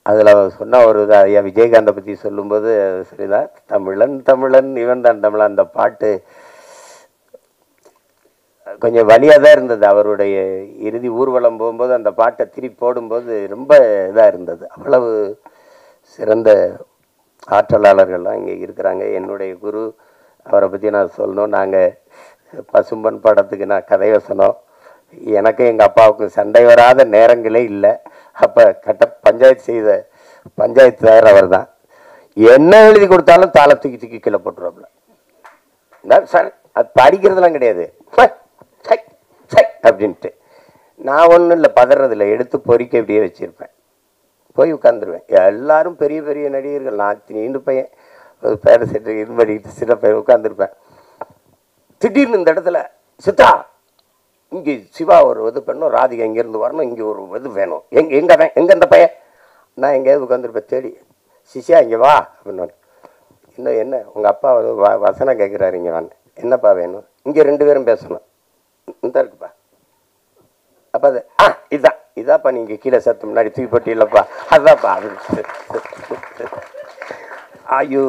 அதில் சொன்ன ஒரு ஐயா விஜயகாந்தை பற்றி சொல்லும்போது சரிதான், தமிழன் தமிழன் இவன் தான் தமிழன். அந்த பாட்டு கொஞ்சம் வலியாக தான் இருந்தது. அவருடைய இறுதி ஊர்வலம் போகும்போது அந்த பாட்டை திருப்பி போடும்போது ரொம்ப இதாக இருந்தது. அவ்வளவு சிறந்த ஆற்றலாளர்கள்லாம் இங்கே இருக்கிறாங்க. என்னுடைய குரு, அவரை பற்றி நான் சொல்லணும். நாங்கள் பசும்பன் படத்துக்கு நான் கதை வசனம், எனக்கு எங்கள் அப்பாவுக்கும் சண்டை வராத நேரங்களே இல்லை. அப்போ பஞ்சாயத்து செய்த பஞ்சாயத்து தயார் அவர் தான். என்ன எழுதி கொடுத்தாலும் தாளை தூக்கி தூக்கி கீழே போட்டுருவாப்புல. சார் அது படிக்கிறதுலாம் கிடையாது அப்படின்ட்டு. நான் ஒன்றும் இல்லை, பதறதில்லை, எடுத்து பொறிக்க இப்படியே வச்சுருப்பேன், போய் உட்காந்துருவேன். எல்லாரும் பெரிய பெரிய நடிகர்கள், நான் நீண்டு பையன் பேர செட்டு இது பண்ணிக்கிட்டு சின்ன பையன் உட்காந்துருப்பேன். திடீர்னு இந்த இடத்துல சித்தா இங்கே சிவா ஒரு இது பண்ணணும், ராதிகா இங்கேருந்து வரணும், இங்கே ஒரு இது வேணும், எங்கே இந்த பையன், நான் எங்கேயாவது உட்காந்துருப்பேன் தேடி, சிஷியா இங்கே வா அப்படின்னு. இன்னும் என்ன உங்கள் அப்பா வசனம் கேட்குறாரு, இங்கே வாங்க, என்னப்பா வேணும், இங்கே 2 பேரும் பேசணும், இந்த இருக்குப்பா. அப்போ அது இதாப்பா நீங்கள் கீழே சத்து முன்னாடி தூக்கி போட்டி இல்லைப்பா, அதுதான்ப்பா அப்படின்னு. ஐயோ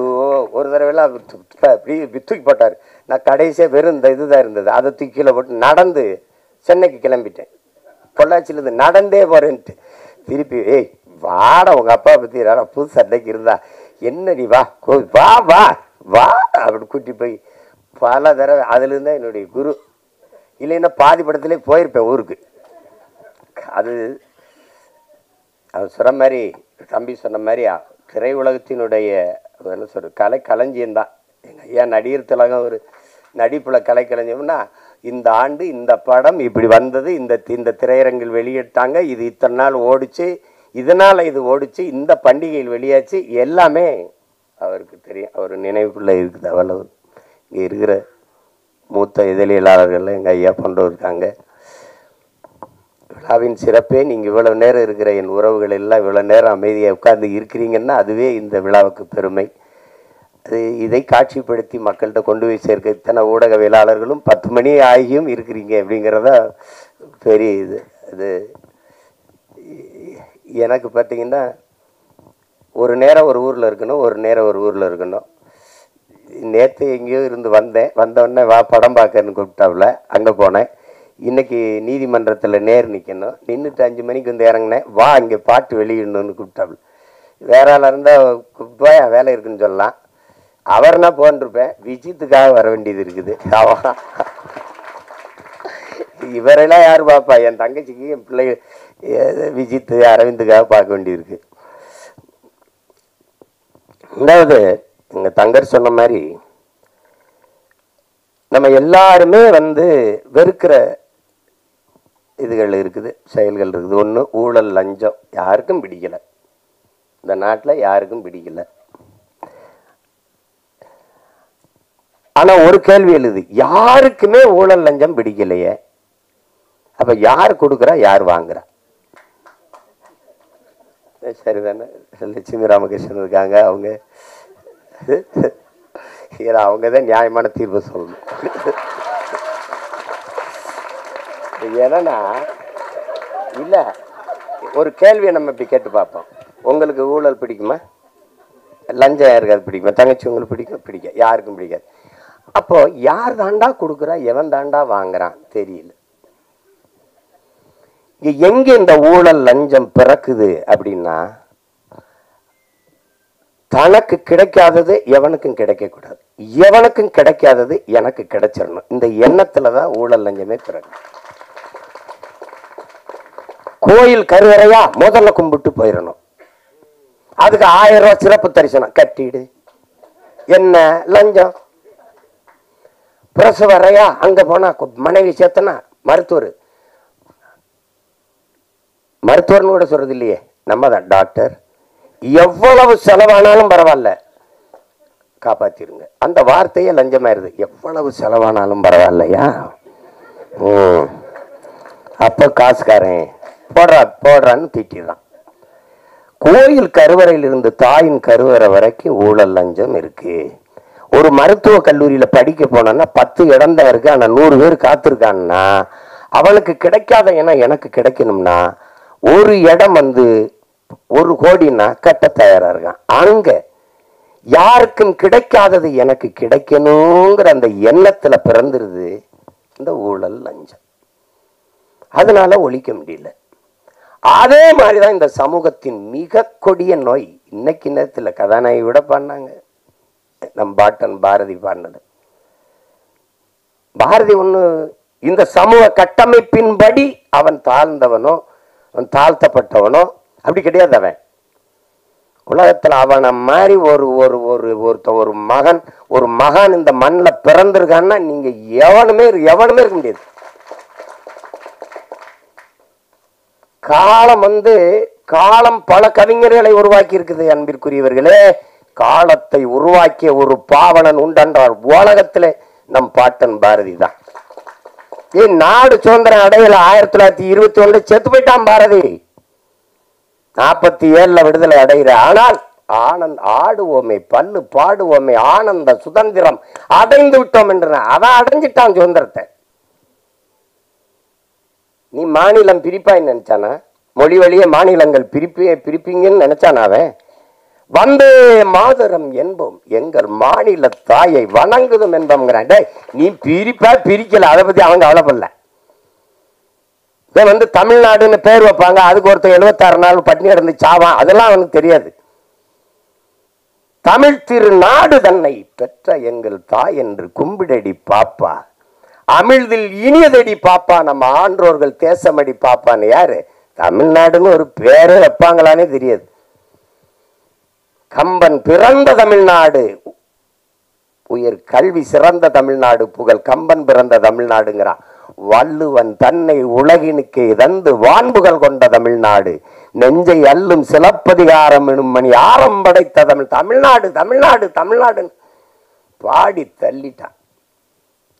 ஒரு தடவைலாம் இப்படி தூக்கி போட்டார். நான் கடைசியாக வெறும் இந்த இதுதான் இருந்தது, அதை தூக்கி கீழே போட்டு நடந்து சென்னைக்கு கிளம்பிட்டேன். பொள்ளாச்சியிலேருந்து நடந்தே போகிறேன்ட்டு திருப்பி, ஏய் வாட உங்கள் அப்பா பற்றி புது சண்டைக்கு இருந்தா என்ன, நீ வா வா வா வா அப்படி கூட்டி போய் பல தடவை. அதுலேருந்து என்னுடைய குரு. இல்லைன்னா பாதி படத்திலே போயிருப்பேன் ஊருக்கு. அது அவர் சொன்ன மாதிரி, தம்பி சொன்ன மாதிரி திரை உலகத்தினுடைய என்ன சொல்ற களஞ்சியம்தான். எங்கள் ஐயா நடிகர் திலகம் ஒரு நடிப்பில் கலைக்களஞ்சியம்னா, இந்த ஆண்டு இந்த படம் இப்படி வந்தது, இந்த திரையரங்கில் வெளியிட்டாங்க, இது இத்தனை நாள் ஓடிச்சு, இதனால் இது ஓடிச்சு, இந்த பண்டிகையில் வெளியாச்சு, எல்லாமே அவருக்கு தெரியும். அவர் நினைவுக்குள்ளே இருக்குது. அவ்வளவு இங்கே இருக்கிற மூத்த இதழியலாளர்கள் எங்கள் ஐயா போன்றவர் இருக்காங்க. விழாவின் சிறப்பே நீங்கள் இவ்வளோ நேரம் இருக்கிற என் உறவுகள் எல்லாம் இவ்வளோ நேரம் அமைதியாக உட்கார்ந்து இருக்கிறீங்கன்னா அதுவே இந்த விழாவுக்கு பெருமை. அது இதை காட்சிப்படுத்தி மக்கள்கிட்ட கொண்டு போய் சேர்க்க இத்தனை ஊடகவியலாளர்களும் 10 மணி ஆகியும் இருக்கிறீங்க அப்படிங்கிறத பெரிய இது. அது எனக்கு பார்த்தீங்கன்னா ஒரு நேரம் ஒரு ஊரில் இருக்கணும், ஒரு நேரம் ஒரு ஊரில் இருக்கணும். நேற்று எங்கேயோ இருந்து வந்தோடனே வா படம் பார்க்கன்னு கூப்பிட்டாப்புல, அங்கே போனேன். இன்றைக்கி நீதிமன்றத்தில் நிற்கணும், நின்றுட்டு 5 மணிக்கு வந்து இறங்கினேன், வா இங்கே பாட்டு வெளியிடணும்னு கூப்பிட்டாப்புல. வேற ஆளாக இருந்தால் போய் வேலை இருக்குன்னு சொல்லலாம், அவர்னா போன்றிருப்பேன். விஜித்துக்காக வர வேண்டியது இருக்குது. இவரெல்லாம் யார் பார்ப்பா, என் தங்கச்சிக்கு என் பிள்ளைகள் விஜித்து அரவிந்துக்காக பார்க்க வேண்டியது இருக்குது. ரெண்டாவது எங்கள் தங்கர் சொன்ன மாதிரி நம்ம எல்லாருமே வெறுக்கிற இதுகள் இருக்குது, செயல்கள் இருக்குது. ஒன்று ஊழல், லஞ்சம் யாருக்கும் பிடிக்கலை, இந்த நாட்டில் யாருக்கும் பிடிக்கலை. ஆனால் ஒரு கேள்வி எழுது, யாருக்குமே ஊழல் லஞ்சம் பிடிக்கலையே, அப்போ யார் கொடுக்குறா யார் வாங்குறா? சரிதானே? லட்சுமி ராமகிருஷ்ணன் இருக்காங்க, அவங்க தான் நியாயமான தீர்ப்பு சொல்லணும். ஏன்னா இல்லை, ஒரு கேள்வியை நம்ம இப்படி கேட்டு பார்ப்போம், உங்களுக்கு ஊழல் பிடிக்குமா, லஞ்சம் யாருக்காது பிடிக்குமா? தங்கச்சி உங்களுக்கு பிடிக்க யாருக்கும் பிடிக்காது. அப்போ யார் தாண்டா கொடுக்குறா, எவன் தாண்டா வாங்குறான் தெரியல. எங்க இந்த ஊழல் லஞ்சம் பிறக்குது அப்படின்னா, தனக்கு கிடைக்காதது எவனுக்கும் கிடைக்க கூடாது, எவனுக்கும் கிடைக்காதது எனக்கு கிடைச்சிடணும், இந்த எண்ணத்துலதான் ஊழல் லஞ்சமே பிறகு. கோயில் கருவறையா முதல்ல கும்பிட்டு போயிடணும், அதுக்கு 1000 ரூபாய் சிறப்பு தரிசனம் கட்டிடு, என்ன லஞ்சம். பிரசவ அறையா அங்க போனா மனைவி சேர்த்தனா மருத்துவர்னு கூட சொல்றது இல்லையே, நம்ம தான் டாக்டர். எவ்வளவு செலவானாலும் பரவாயில்ல காப்பாத்திருங்க, அந்த வார்த்தையே லஞ்சமாயிருது. எவ்வளவு செலவானாலும் பரவாயில்லையா, அப்ப காசுக்காரன் போடுறான்னு திட்டிடுறான். கோயில் கருவறையில் இருந்து தாயின் கருவறை வரைக்கும் ஊழல் லஞ்சம் இருக்கு. ஒரு மருத்துவ கல்லூரியில படிக்க போனா 10 இடம் தான் இருக்கு, ஆனா 100 பேர் காத்திருக்கான்னா அவனுக்கு கிடைக்காத இடம் எனக்கு கிடைக்கணும்னா ஒரு இடம் 1 கோடின்னா கட்ட தயாரா இருக்கான். அங்க யாருக்கும் கிடைக்காதது எனக்கு கிடைக்கணுங்கிற அந்த எண்ணத்துல பிறந்துருது இந்த ஊழல் லஞ்சம். அதனால ஒழிக்க முடியல. அதே மாதிரிதான் இந்த சமூகத்தின் மிக கொடிய நோய். இன்னைக்கு நேரத்தில் கதாநாயகி விட பாடினாங்க, நம் பாட்டன் பாரதி பாடினது. பாரதி ஒண்ணு இந்த சமூக கட்டமைப்பின்படி அவன் தாழ்ந்தவனோ அவன் தாழ்த்தப்பட்டவனோ அப்படி கிடையாது. அவன் உலகத்துல அவனை மாதிரி ஒரு மகன் இந்த மண்ணில் பிறந்திருக்கான்னா நீங்க எவனுமே இருக்க முடியாது. காலம் பல கவிஞர்களை உருவாக்கி இருக்குது. அன்பிற்குரியவர்களே, காலத்தை உருவாக்கிய ஒரு பாவனன் உண்டென்றார் உலகத்துல நம் பாட்டன் பாரதி தான். நாடு சுதந்திரம் அடையல 1921 செத்து போயிட்டான் பாரதி. 47 விடுதலை அடைகிற. ஆனால் ஆடுவோமே, பல்லு பாடுவோமே, ஆனந்த சுதந்திரம் அடைந்து விட்டோம் என்று அவன் அடைஞ்சிட்டான் சுதந்திரத்தை. நீ மாநிலம் பிரிப்பாய் நினைச்சானா? மொழி வழியே மாநிலங்கள் பிரிப்பீங்கன்னு நினைச்சானா? அவன் மாதரம் என்போம், எங்கள் மாநில தாயை வணங்குதும் என்போம்ங்கிறான். நீ பிரிக்கல, அதை பத்தி அவங்க கவலைப்படல. தமிழ்நாடுன்னு பேர் வைப்பாங்க, அதுக்கு ஒருத்தர் 76 நாள் பட்டினி கிடந்து சாவான், அதெல்லாம் அவனுக்கு தெரியாது. தமிழ் திருநாடு தன்னை பெற்ற எங்கள் தாய் என்று கும்பிடடி பாப்பா, அமிழ்தில் இனியதடி பாப்பா, நம்ம ஆன்றோர்கள் தேசமடி பாப்பான்னு. யாரு? தமிழ்நாடுன்னு ஒரு பேரை வைப்பாங்களானே தெரியாது. கம்பன் பிறந்த தமிழ்நாடு, உயர் கல்வி சிறந்த தமிழ்நாடு, புகழ் கம்பன் பிறந்த தமிழ்நாடுங்கிறான். வள்ளுவன் தன்னை உலகினுக்கு தந்து வான்புகள் கொண்ட தமிழ்நாடு, நெஞ்சை அல்லும் சிலப்பதிகாரம் எனும் மணி ஆரம் படைத்த தமிழ்நாடு தமிழ்நாடு தமிழ்நாடு பாடி தள்ளிட்டான்.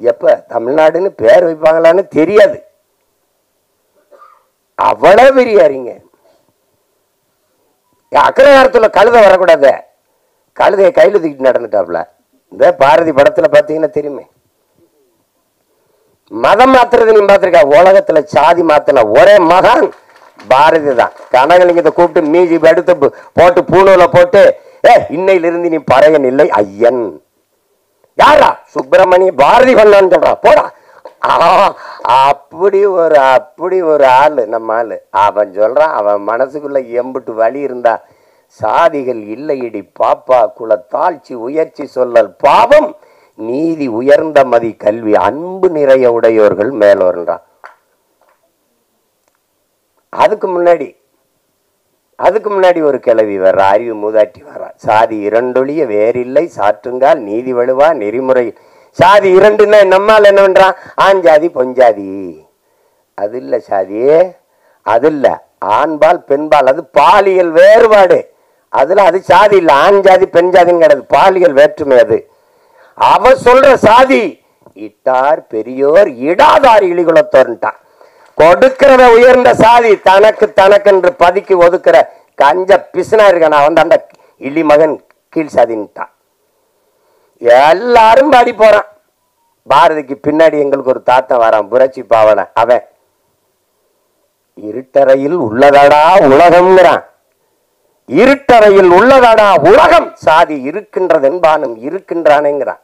எப்ப தமிழ்நாடுன்னு பேர் வைப்பாங்களான்னு தெரியாது. அவ்வளவு பெரியாரிங்க. அக்கரகாரத்துல கழுதை வரக்கூடாது, கழுதையை கையில தூக்கிட்டு நடந்துட்டாப்ல. இந்த பாரதி படத்துல பாத்தீங்கன்னா தெரியுமே. மதம் மாத்துறது நீ பாத்திருக்கா? உலகத்துல சாதி மாத்தின ஒரே மகான் பாரதி தான். கனகலிங்கத்தை கூப்பிட்டு மீதி எடுத்து போட்டு பூணூல போட்டு இன்னையிலிருந்து நீ பறையன் இல்லை ஐயன். யாரா? சுப்பிரமணிய பாரதி பண்ணான்னு சொல்றா. போடா. அப்படி ஒரு ஆளு நம்ம ஆளு. அவன் சொல்றான், அவன் மனசுக்குள்ள எம்புட்டு வழி இருந்தா, சாதிகள் இல்லையடி பாப்பா, குல தாழ்ச்சி உயர்ச்சி சொல்லல் பாவம், நீதி உயர்ந்த மதி கல்வி அன்பு நிறைய உடையோர்கள் மேலோர்ன்றான். அதுக்கு முன்னாடி ஒரு கிளவி வர்ற, அறிவு மூதாட்டி வர்ற. சாதி இரண்டொழிய வேறில்லை சாற்றுங்கால் நீதி வலுவா நெறிமுறை. சாதி இரண்டுன்னா நம்மால் என்ன பண்றான்? ஆண்ஜாதி பொஞ்சாதி. அது இல்ல சாதி, அது இல்ல. ஆண்பால் பெண்பால், அது பாலியல் வேறுபாடு. அதுல அது சாதி இல்ல. ஆண் ஜாதி பெண் ஜாதின்னு கிடையாது, பாலியல் வேற்றுமை. அது அவ சொல்ற சாதி இட்டார் பெரியோர் இடாதார் இழிகுலத்தோர்ன்ட்டான். கொடுக்கிறத உயர்ந்த சாதி, தனக்கு பதுக்கி ஒதுக்குற கஞ்ச பிசுனா இருக்கான அவன் அந்த இழிமகன் கீழ் சாதின்ட்டான். எல்லாரும் பாடி போறான். பாரதிக்கு பின்னாடி எங்களுக்கு ஒரு தாத்தன் வரான், புரட்சி பாவன. அவன் இருட்டறையில் உள்ளதடா உலகம்ங்கிறான். இருட்டறையில் உள்ளதடா உலகம், சாதி இருக்கின்றது என்பானும் இருக்கின்றானேங்கிறான்.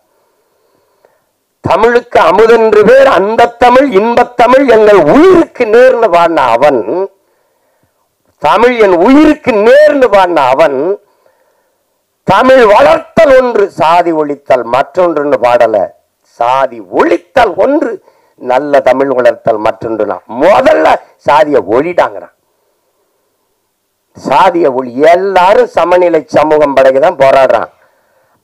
தமிழுக்கு அமுதென்று பேர், அந்த தமிழ் இன்பத்தமிழ் எங்கள் உயிருக்கு நேர்ந்து பாடின அவன், தமிழ் என் உயிருக்கு நேர்ந்து பாடின அவன், தமிழ் வளர்த்தல் ஒன்று சாதி ஒழித்தல் மற்றொன்று பாடல. சாதி ஒழித்தல் ஒன்று, நல்ல தமிழ் வளர்த்தல் மற்றொன்றுனா. முதல்ல சாதிய ஒழிடாங்கிறான். சாதிய ஒளி. எல்லாரும் சமநிலை சமூகம் படைக்கதான் போராடுறான்.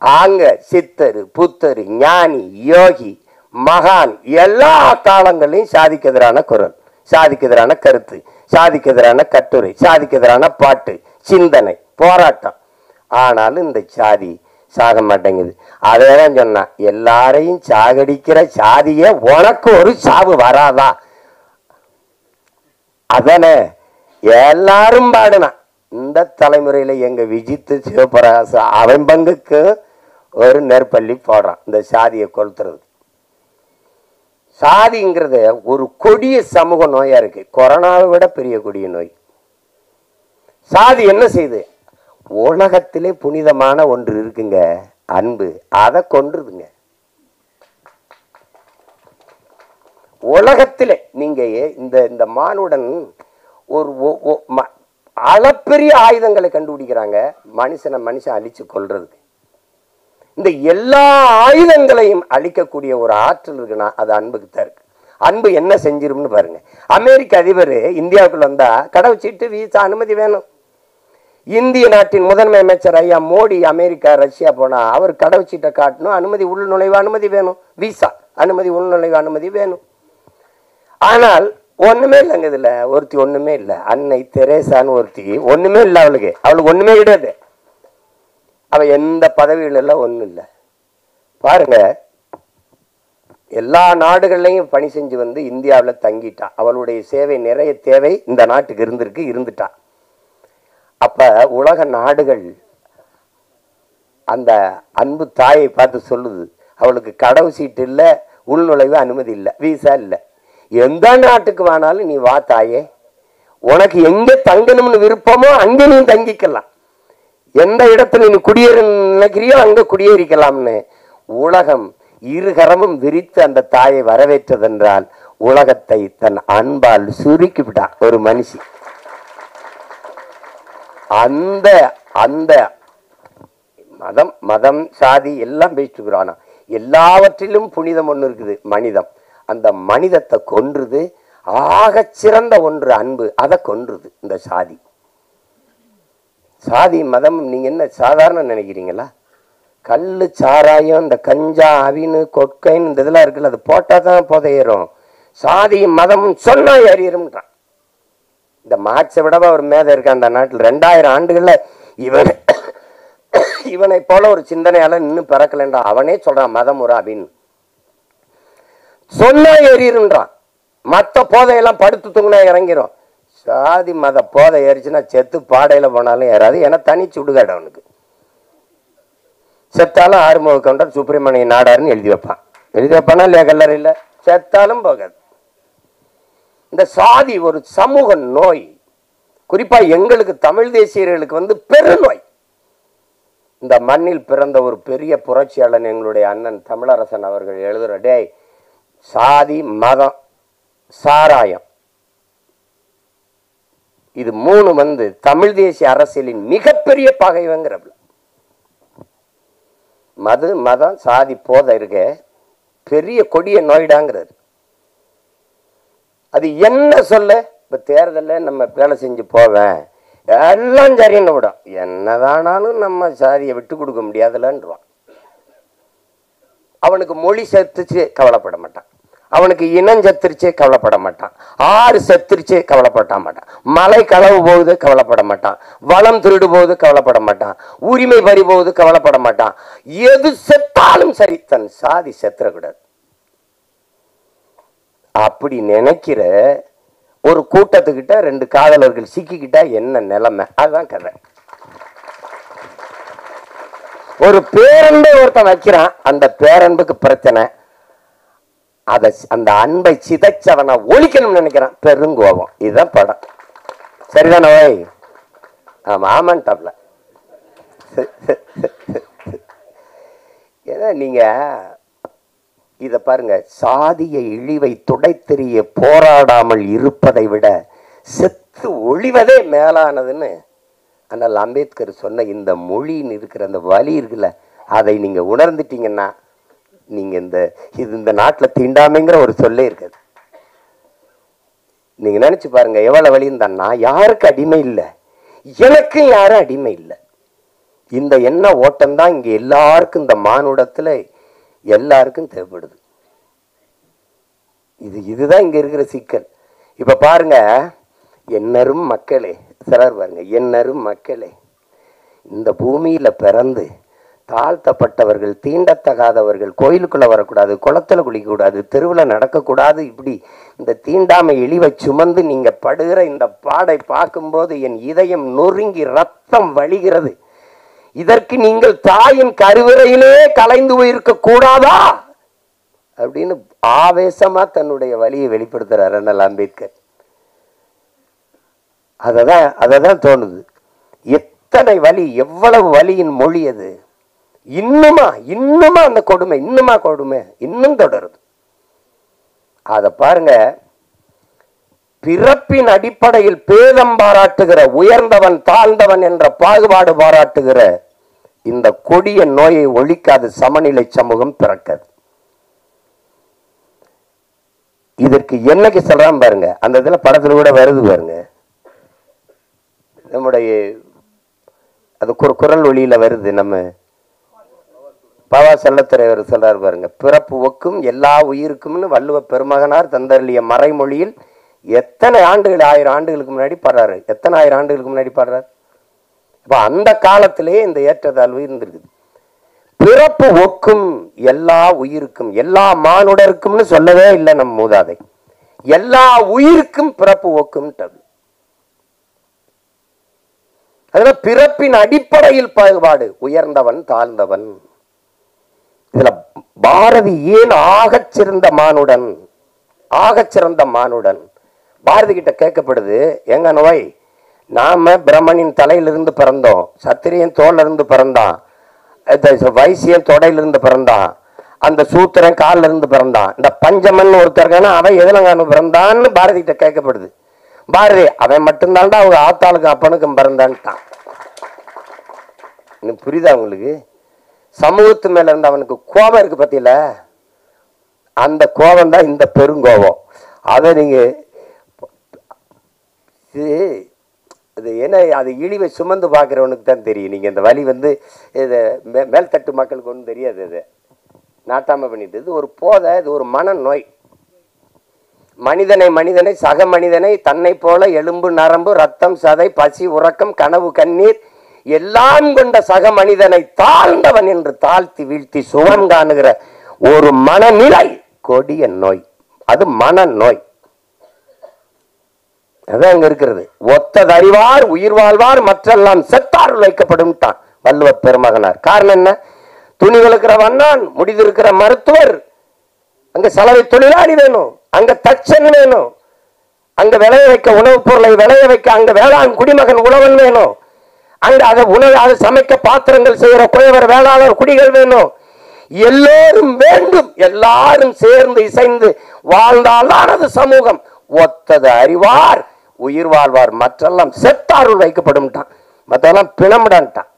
ஆங்க சித்தரு புத்தரு ஞானி யோகி மகான் எல்லா காலங்களையும் சாதிக்கு எதிரான குரல், சாதிக்கு எதிரான கருத்து, சாதிக்கு எதிரான கட்டுரை, சாதிக்கு எதிரான பாட்டு, சிந்தனை, போராட்டம். ஆனாலும் இந்த சாதி சாக மாட்டேங்குது. அதேதான் சொன்னா, எல்லாரையும் சாகடிக்கிற சாதிய உனக்கு ஒரு சாவு வராதா? அதனே எல்லாரும் பாடுனா. இந்த தலைமுறையில எங்க விஜித்து சிவபிரகாச அவன் பங்குக்கு ஒரு நெற்பள்ளி போடுறான் இந்த சாதியை கொளுத்துறது. சாதிங்கிறது ஒரு கொடிய சமூக நோயா இருக்கு. கொரோனாவை விட பெரிய கொடிய நோய் சாதி என்ன செய்யுது? உலகத்திலே புனிதமான ஒன்று இருக்குங்க, அன்பு. அதை கொன்றுதுங்க. உலகத்திலே நீங்க இந்த மானுடன் ஒரு அளப்பெரிய ஆயுதங்களை கண்டுபிடிக்கிறாங்க மனுஷன் அழிச்சு கொள்றதுக்கு. இந்த எல்லா ஆயுதங்களையும் அழிக்கக்கூடிய ஒரு ஆற்றல் இருக்குன்னா அது அன்புக்கு தான் இருக்கு. அன்பு என்ன செஞ்சிரும்னு பாருங்க. அமெரிக்க அதிபர் இந்தியாவுக்குள்ள வந்தா கடவுச்சீட்டு, வீசா, அனுமதி வேணும். இந்திய நாட்டின் முதன்மை அமைச்சர் ஐயா மோடி அமெரிக்கா ரஷ்யா போனா அவர் கடவுச்சீட்டை காட்டணும், அனுமதி, உள்நுழைவு அனுமதி வேணும், வீசா அனுமதி, உள்நுழைவு அனுமதி வேணும். ஆனால் ஒண்ணுமே இல்லைங்க இதுல. ஒருத்தி ஒண்ணுமே இல்லை, அன்னை தெரேசான்னு ஒருத்தி ஒண்ணுமே இல்லை. அவளுக்கு ஒண்ணுமே கிடையாது. அவ எந்த பதவிகள் எல்லாம் ஒண்ணும் இல்லை. பாருங்க, எல்லா நாடுகள்லையும் பணி செஞ்சு வந்து இந்தியாவில் தங்கிட்டா. அவளுடைய சேவை நிறைய தேவை இந்த நாட்டுக்கு இருந்துட்டா. அப்ப உலக நாடுகள் அந்த அன்பு தாயை பார்த்து சொல்லுது, அவளுக்கு கடவு சீட்டு இல்லை, உள்நுழைவு அனுமதி இல்லை, வீசா இல்லை. எந்த நாட்டுக்கு வேணாலும் நீ வா தாயே, உனக்கு எங்க தங்கணும்னு விருப்பமோ அங்க நீ தங்கிக்கலாம், எந்த இடத்துல நீ குடியேற நினைக்கிறியோ அங்க குடியேறிக்கலாம்னு உலகம் இருகரமும் விரித்து அந்த தாயை வரவேற்றதென்றால் உலகத்தை தன் அன்பால் சுருக்கி விட்டா ஒரு மனுஷி. அந்த அந்த மதம் சாதி எல்லாம் பேசிட்டுக்கிறானா, எல்லாவற்றிலும் புனிதம் ஒன்று இருக்குது, மனிதம். அந்த மனிதத்தை கொன்றுது. ஆகச் சிறந்த ஒன்று அன்பு, அதை கொன்றுது இந்த சாதி. சாதி மதம் நீங்க என்ன சாதாரண நினைக்கிறீங்களா? கல்லு, சாராயம், இந்த கஞ்சா, அவினு, கொட்கைன்னு இந்த இதெல்லாம் இருக்குல்ல, அது போட்டா தான் புதையேறும். சாதி மதமும் சொன்னா ஏறிடும்ன்றான். இந்த மார்க்ஸை விடவா ஒரு மேதை இருக்கான் அந்த நாட்டில். 2000 ஆண்டுகள்ல இவனை போல ஒரு சிந்தனையால இன்னும் பிறக்கலன்றா. அவனே சொல்றான் மதம் ஒரு அப்படின்னு சொன்னா ஏறிடுன்றான். மற்ற போதையெல்லாம் படுத்து தூங்கினா இறங்கிரும். சாதி மத போதை ஏறிச்சுன்னா செத்து பாடையில போனாலும் ஏறாது. ஏன்னா தனி சுடுகாடு அவனுக்கு. செத்தாலும் ஆறுமுக கவுண்டர் சுப்பிரமணிய நாடாருன்னு எழுதி வைப்பானா இல்லையா கல்லறையில்? செத்தாலும் போகாது. இந்த சாதி ஒரு சமூக நோய். குறிப்பா எங்களுக்கு தமிழ் தேசியர்களுக்கு வந்து பெருநோய். இந்த மண்ணில் பிறந்த ஒரு பெரிய புரட்சியாளன் எங்களுடைய அண்ணன் தமிழரசன் அவர்கள் எழுதுற, டேய் சாதி, மதம், சாராயம், இது 3 வந்து தமிழ் தேசிய அரசியலின் மிகப்பெரிய பகைவங்கிறப்ப. மதம், சாதி, போதை இருக்க பெரிய கொடிய நோய்டாங்கிறது. அது என்ன சொல்ல? இப்ப தேர்தலில் நம்ம வேலை செஞ்சு போவேன், எல்லாம் சரின்னு விடும். என்னதானாலும் நம்ம சாதியை விட்டு கொடுக்க முடியாதுலன்றான். அவனுக்கு மொழி செத்துச்சு கவலைப்பட மாட்டான், அவனுக்கு இனம் செத்துருச்சு கவலைப்பட மாட்டான், ஆறு செத்துருச்சு கவலைப்பட மாட்டான், மலை களவு போகுது கவலைப்பட மாட்டான், வளம் திருடு போகுது கவலைப்பட மாட்டான், உரிமை பறி போகுது கவலைப்பட மாட்டான். எது செத்தாலும் சரி, தன் சாதி செத்துறக்கூடாது அப்படி நினைக்கிற ஒரு கூட்டத்துக்கிட்ட 2 காதலர்கள் சிக்கிக்கிட்டா என்ன நிலைமை? அதுதான் கதை. ஒரு பேரன்பை ஒருத்தன் வைக்கிறான், அந்த பேரன்புக்கு பிரச்சனை. அந்த அன்பை சிதைச்சவனை ஒழிக்கணும்னு நினைக்கிறான், பெருங்கோபம். இதுதான் படம். சரிதானே? ஆமா, ஆமான்டாப்ல. ஏன்னா நீங்க இத பாருங்க, சாதிய இழிவை துடைத்தெறிய போராடாமல் இருப்பதை விட செத்து ஒழிவதே மேலானதுன்னு அண்ணல் அம்பேத்கர் சொன்ன இந்த மொழின்னு இருக்கிற அந்த வலி இருக்குல்ல, அதை நீங்க உணர்ந்துட்டீங்கன்னா நீங்க இந்த நாட்டில் தீண்டாமைங்கிற ஒரு சொல்லே இருக்காது. நீங்க நினைச்சு பாருங்க எவ்வளவு வழி இருந்தான்னா, யாருக்கு அடிமை இல்லை, எனக்கும் யாரும் அடிமை இல்லை. இந்த எண்ண ஓட்டம் தான் இங்க எல்லாருக்கும், இந்த மானுடத்துல எல்லாருக்கும் தேவைப்படுது. இதுதான் இங்க இருக்கிற சிக்கல். இப்ப பாருங்க, என்னரும் மக்களே, சிலர் பாருங்க, என்னரும் மக்களே, இந்த பூமியில பிறந்து தாழ்த்தப்பட்டவர்கள், தீண்டத்தகாதவர்கள் கோயிலுக்குள்ள வரக்கூடாது, குளத்துல குளிக்கக்கூடாது, தெருவில் நடக்கக்கூடாது, இப்படி இந்த தீண்டாமை இழிவை சுமந்து நீங்க படுகிற இந்த பாடை பார்க்கும்போது என் இதயம் நொறுங்கி ரத்தம் வழிகிறது. இதற்கு நீங்கள் தாயின் கருவறையிலே கலைந்து போயிருக்க கூடாதா அப்படின்னு ஆவேசமா தன்னுடைய வழியை வெளிப்படுத்துறார் அண்ணல் அம்பேத்கர். அததான் தோணுது. எத்தனை வலி, எவ்வளவு வலியின் மொழி அது. இன்னுமா அந்த கொடுமை, இன்னும் தொடருது. அத பாருங்க. பிறப்பின் அடிப்படையில் பேதம் பாராட்டுகிற, உயர்ந்தவன் தாழ்ந்தவன் என்ற பாகுபாடு பாராட்டுகிற இந்த கொடிய நோயை ஒழிக்காது சமநிலை சமூகம் பிறக்காது. இதற்கு என்னைக்கு சொல்றான் பாருங்க. அந்த இதுல படத்துல கூட வருது பாருங்க. நம்முடைய அது குரல் ஒளியில வருது. நம்ம பாவா செல்லத்துறைவர் சொல்றாரு பாருங்க. பிறப்பு ஒக்கும் எல்லா உயிருக்கும்னு வள்ளுவ பெருமகனார் தந்தருளிய மறைமொழியில் எத்தனை ஆண்டுகள், 1000 ஆண்டுகளுக்கு முன்னாடி பாடுறாரு. எத்தனை 1000 ஆண்டுகளுக்கு முன்னாடி பாடுறாரு. இப்ப அந்த காலத்திலேயே இந்த ஏற்றத்தாழ்வு இருந்திருக்குது. பிறப்பு ஒக்கும் எல்லா உயிருக்கும், எல்லா மானுடருக்கும்னு சொல்லவே இல்லை நம் மூதாதை. எல்லா உயிருக்கும் பிறப்பு ஒக்கும். அதனால பிறப்பின் அடிப்படையில் பாகுபாடு, உயர்ந்தவன் தாழ்ந்தவன். இதுல பாரதி ஏன் ஆகச்சிறந்த மானுடன் பாரதி கிட்ட கேட்கப்படுது. எங்க நோய், நாம பிரம்மனின் தலையிலிருந்து பிறந்தோம், சத்திரியன் தோல்ல இருந்து பிறந்தான், வைசியன் தொடையிலிருந்து பிறந்தான், அந்த சூத்திரன் காலில் இருந்து பிறந்தான், இந்த பஞ்சமன் ஒருத்தருக்கான அவன் எதுலங்கானு பிறந்தான்னு பாரதி கிட்ட கேட்கப்படுது. பாரதி அவன் மட்டும்தான்டா அவங்க ஆத்தாளுக்கு அப்பனுக்கும் பிறந்தான்ட்டான். புரியுதா உங்களுக்கு? சமூகத்து மேல இருந்து அவனுக்கு கோபம் இருக்கு பத்தியில, அந்த கோபம் தான் இந்த பெருங்கோபம். அதை நீங்க இது என்ன, அது இழிவை சுமந்து பார்க்குறவனுக்கு தான் தெரியும். நீங்கள் இந்த வலி இது மேல்தட்டு மக்களுக்கு ஒன்றும் தெரியாது. இது நாட்டாமல் பண்ணிட்டு, இது ஒரு போதை, இது ஒரு மனநோய். மனிதனை சக மனிதனை தன்னை போல எலும்பு நரம்பு ரத்தம் சதை பசி உறக்கம் கனவு கண்ணீர் எல்லாம் கொண்ட சக மனிதனை தாழ்ந்தவன் என்று தாழ்த்தி வீழ்த்தி சுகம் காணுகிற ஒரு மனநிலை கொடிய நோய். அது மனநோய். அதான் அங்க இருக்கிறது. ஒத்ததறிவார் உயிர் வாழ்வார் மற்றெல்லாம் செத்தார் வைக்கப்படும் வள்ளுவ பெருமகனார். காரணம் என்ன? துணி விளக்குற வண்ணான், முடிதிருக்கிற மருத்துவர், அங்க சலவை தொழிலாளி வேணும், அங்க தச்சன் வேணும், அங்க விளைய வைக்க உணவுப் பொருளை விளைய வைக்க அங்க வேளாண் குடிமகன் உழவன் வேணும், அங்க அதை உணவு சமைக்க பாத்திரங்கள் செய்யற குயவர் வேளாளர் குடிகள் வேணும். எல்லோரும் வேண்டும். எல்லாரும் சேர்ந்து இசைந்து வாழ்ந்தால்தான் அது சமூகம். ஒத்தது அறிவார் உயிர் வாழ்வார் மற்றெல்லாம் செத்தாருள் வைக்கப்படும். மற்றெல்லாம் பிணமிடான்ட்டான்.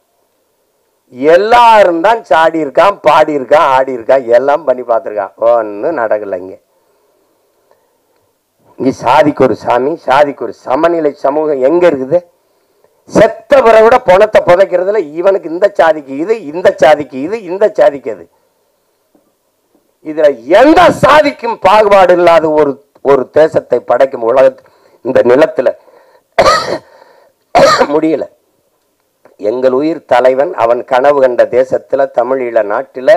எல்லாரும் தான் சாடி இருக்கான், பாடி இருக்கான், ஆடி இருக்கான், எல்லாம் பண்ணி பார்த்துருக்கான். ஒன்னும் நடக்கல. இங்க சாதிக்கு ஒரு சாமி, சாதிக்கு ஒரு சமநிலை சமூகம் எங்க இருக்குது? செத்த பிறகு விட பணத்தை புதைக்கிறதுல இவனுக்கு இந்த சாதிக்கு இது, இந்த சாதிக்கு இது, இந்த சாதிக்கு அது. இதுல எந்த சாதிக்கும் பாகுபாடு இல்லாத ஒரு தேசத்தை படைக்கும் உலக இந்த நிலத்துல முடியல. எங்கள் உயிர் தலைவன் அவன் கனவு கண்ட தேசத்துல தமிழீழ நாட்டுல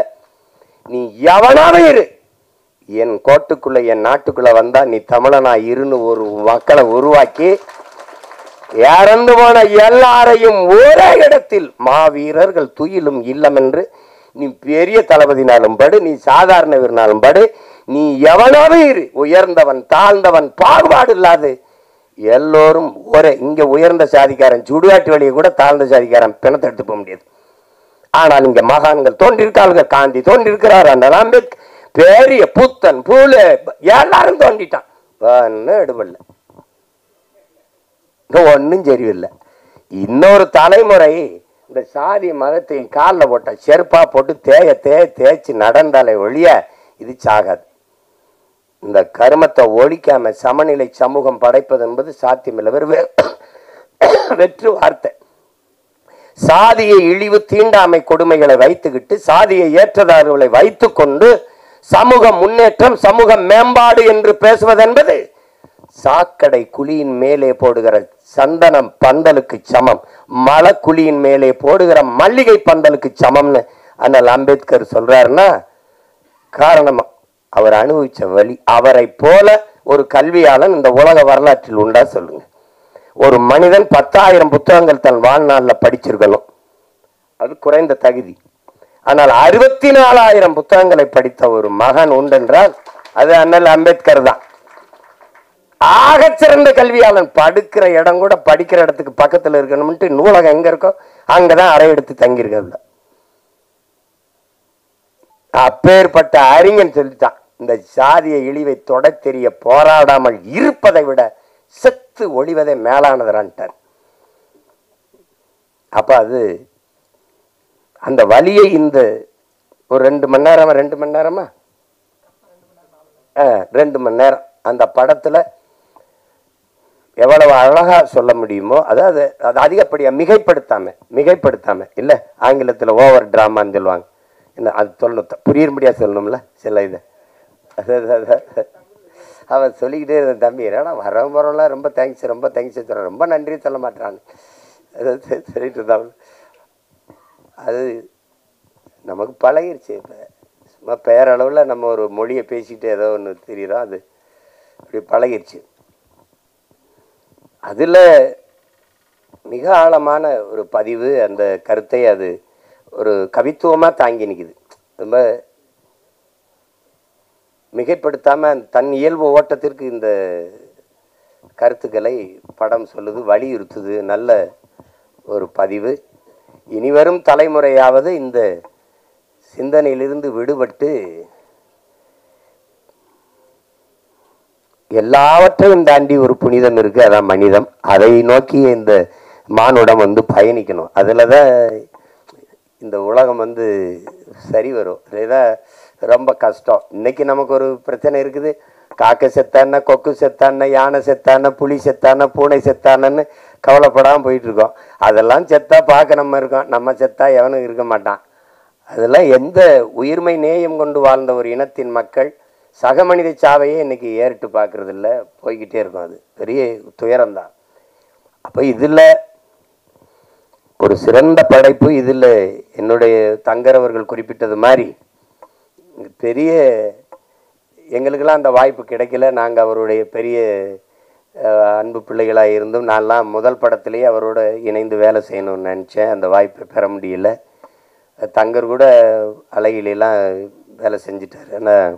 நீ எவனாவே இரு, என் கோட்டுக்குள்ள என் நாட்டுக்குள்ள வந்தா நீ தமிழனா இருன்னு ஒரு மக்களை உருவாக்கி இறந்து போன எல்லாரையும் ஒரே இடத்தில் மாவீரர்கள் துயிலும் இல்லம் என்று நீ பெரிய தளபதினாலும் படு, நீ சாதாரண வீரனாலும் படு, நீ எவனாவே இரு, உயர்ந்தவன் தாழ்ந்தவன் பாகுபாடு இல்லாது எல்லோரும் ஒரே. இங்க உயர்ந்த சாதிக்காரன் சுடுகாட்டு வழியை கூட தாழ்ந்த சாதிக்காரன் பிணத்தை எடுத்து போக முடியாது. ஆனால் இங்க மகான்கள் தோன்றிருக்கார்கள். காந்தி தோன்றிருக்கிறார், அந்த அம்பேத்கர், பெரிய புத்தன் பூல எல்லாரும் தோண்டிட்டான். எடுபடல, ஒன்னும் சரியில்லை. இன்னொரு தலைமுறை இந்த சாதி மதத்தை காலில் போட்ட செருப்பா போட்டு தேய்ச்சி நடந்தாலே ஒழிய இது சாகாது. இந்த கருமத்தை ஒழிக்காம சமநிலை சமூகம் படைப்பது என்பது சாத்தியமில்லை. வெற்று வார்த்தை. சாதியை இழிவு தீண்டாமை கொடுமைகளை வைத்துக்கிட்டு சாதியை ஏற்றதார்களை வைத்துக் கொண்டு சமூக முன்னேற்றம் சமூக மேம்பாடு என்று பேசுவது என்பது சாக்கடை குழியின் மேலே போடுகிற சந்தனம் பந்தலுக்கு சமம், மலை குழியின் மேலே போடுகிற மல்லிகை பந்தலுக்கு சமம்னு அண்ணல் அம்பேத்கர் சொல்றாருன்னா காரணமா அவர் அனுபவிச்ச வழி. அவரை போல ஒரு கல்வியாளன் இந்த உலக வரலாற்றில் உண்டா சொல்லுங்க? ஒரு மனிதன் 10,000 புத்தகங்கள் தன் வாழ்நாளில் படிச்சிருக்கணும், அது குறைந்த தகுதி. ஆனால் 64,000 புத்தகங்களை படித்த ஒரு மகன் உண்டென்றால் அது அண்ணல் அம்பேத்கர் தான். ஆகச்சிறந்த கல்வியாளன். படுக்கிற இடம் கூட படிக்கிற இடத்துக்கு பக்கத்தில் இருக்கணும்ட்டு நூலகம் எங்க இருக்கோ அங்கதான் அறை எடுத்து தங்கியிருக்க. அப்பேற்பட்ட அறிஞன் சொல்லிட்டான், இந்த சாதிய இழிவை தொட தெரிய போராடாமல் இருப்பதை விட செத்து ஒளிவதை மேலானதுறான்ட்டார். அப்ப அது அந்த வலியை இந்த ஒரு 2 மணி நேரமா 2 மணி நேரமா 2 மணி நேரம் அந்த படத்துல எவ்வளவு அழகா சொல்ல முடியுமோ, அதாவது அது அதிகப்படியா மிகைப்படுத்தாம இல்ல, ஆங்கிலத்துல ஓவர் டிராமான்னு சொல்லுவாங்க. என்ன அது சொல்லணும், புரியும்படியா சொல்லணும்ல சில இது. அவன் சொல்லிக்கிட்டே இருந்த, தம்பி ஏன்னா வரவரெல்லாம் ரொம்ப தேங்க்ஸ் சொல்ல, ரொம்ப நன்றி சொல்ல மாட்டான்னு சொல்லிட்டு இருந்தாங்க. அது நமக்கு பழகிருச்சு. இப்போ சும்மா பேரளவில் நம்ம ஒரு மொழியை பேசிட்டு ஏதோ ஒன்று தெரியுறோம், அது இப்படி பழகிருச்சு. அதில் மிக ஆழமான ஒரு பதிவு, அந்த கருத்தை அது ஒரு கவித்துவமாக தாங்கி நிற்குது. ரொம்ப மிகைப்படுத்தாமல் தன் இயல்பு ஓட்டத்திற்கு இந்த கருத்துக்களை படம் சொல்லுது, வலியுறுத்துது. நல்ல ஒரு பதிவு. இனிவரும் தலைமுறையாவது இந்த சிந்தனையிலிருந்து விடுபட்டு எல்லாவற்றையும் தாண்டி ஒரு புனிதம் இருக்கு, அதான் மனிதம். அதை நோக்கி இந்த மானுடம் பயணிக்கணும். அதில் தான் இந்த உலகம் சரி வரும். இதுதான் ரொம்ப கஷ்டம். இன்னைக்கு நமக்கு ஒரு பிரச்சனை இருக்குது. காக்கை செத்தான, கொக்கு செத்தான, யானை செத்தான, புலி செத்தான, பூனை செத்தானன்னு கவலைப்படாமல் போயிட்டு இருக்கோம். அதெல்லாம் செத்தா பார்க்க நம்ம இருக்கோம், நம்ம செத்தா எவனும் இருக்க மாட்டான். அதெல்லாம் எந்த உயிர்மை நேயம் கொண்டு வாழ்ந்த ஒரு இனத்தின் மக்கள் சக மனித சாவையே இன்னைக்கு ஏறிட்டு பார்க்கறது இல்லை, போய்கிட்டே இருக்கும். அது பெரிய துயரம்தான். அப்போ இதில் ஒரு சிறந்த படைப்பு. இதில் என்னுடைய தங்கரவர்கள் குறிப்பிட்டது மாதிரி பெரிய எங்களுக்கெல்லாம் அந்த வாய்ப்பு கிடைக்கல. நாங்கள் அவருடைய பெரிய அன்பு பிள்ளைகளாக இருந்தும் நான்லாம் முதல் படத்திலேயே அவரோட இணைந்து வேலை செய்யணும்னு நினச்சேன். அந்த வாய்ப்பை பெற முடியல. தங்கர் கூட அழகிலாம் வேலை செஞ்சிட்டார். ஆனால்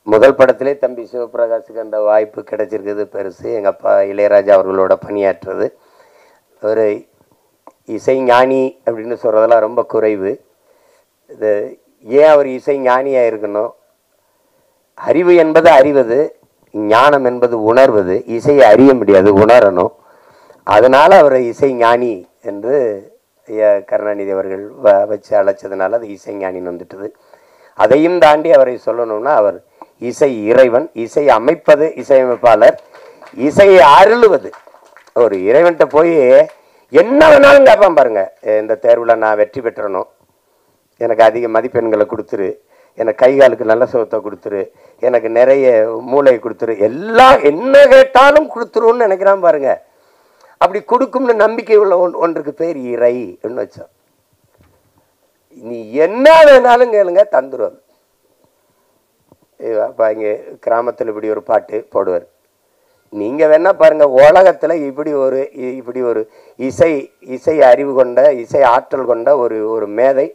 முதல் படத்திலே தம்பி சிவபிரகாஷுக்கு அந்த வாய்ப்பு கிடைச்சிருக்குது பெருசு. எங்கள் அப்பா இளையராஜா அவர்களோட பணியாற்றுறது. ஒரு இசை ஞானி அப்படின்னு சொல்கிறதெல்லாம் ரொம்ப குறைவு. இது ஏன் அவர் இசை ஞானியாக இருக்கணும்? அறிவு என்பது அறிவது, ஞானம் என்பது உணர்வது. இசையை அறிய முடியாது, உணரணும். அதனால் அவரை இசை ஞானி என்று கருணாநிதி அவர்கள் வச்சு அழைச்சதுனால அது இசை ஞானின்னு வந்துட்டது. அதையும் தாண்டி அவரை சொல்லணும்னா அவர் இசை இறைவன், இசை அமைப்பது இசையமைப்பாளர், இசையை அருளுவது. ஒரு இறைவன்கிட்ட போய் என்ன வேணாலும் கேட்பான் பாருங்க. இந்த தேர்வில் நான் வெற்றி பெற்றணும், எனக்கு அதிக மதிப்பெண்களை கொடுத்துரு, எனக்கு கை காலுக்கு நல்ல சுகத்தை கொடுத்துரு, எனக்கு நிறைய மூளையை கொடுத்துரு, எல்லாம் என்ன கேட்டாலும் கொடுத்துருன்னு நினைக்கிறான் பாருங்க. அப்படி கொடுக்கும்னு நம்பிக்கை உள்ள ஒன்றுக்கு பேர் இறை வச்சோம். நீ என்ன வேணாலும் கேளுங்க, தந்துடும். அப்போ இங்கே கிராமத்தில் இப்படி ஒரு பாட்டு போடுவார். நீங்கள் வேணா பாருங்க, உலகத்தில் இப்படி ஒரு இசை அறிவு கொண்ட, இசை ஆற்றல் கொண்ட ஒரு மேதை,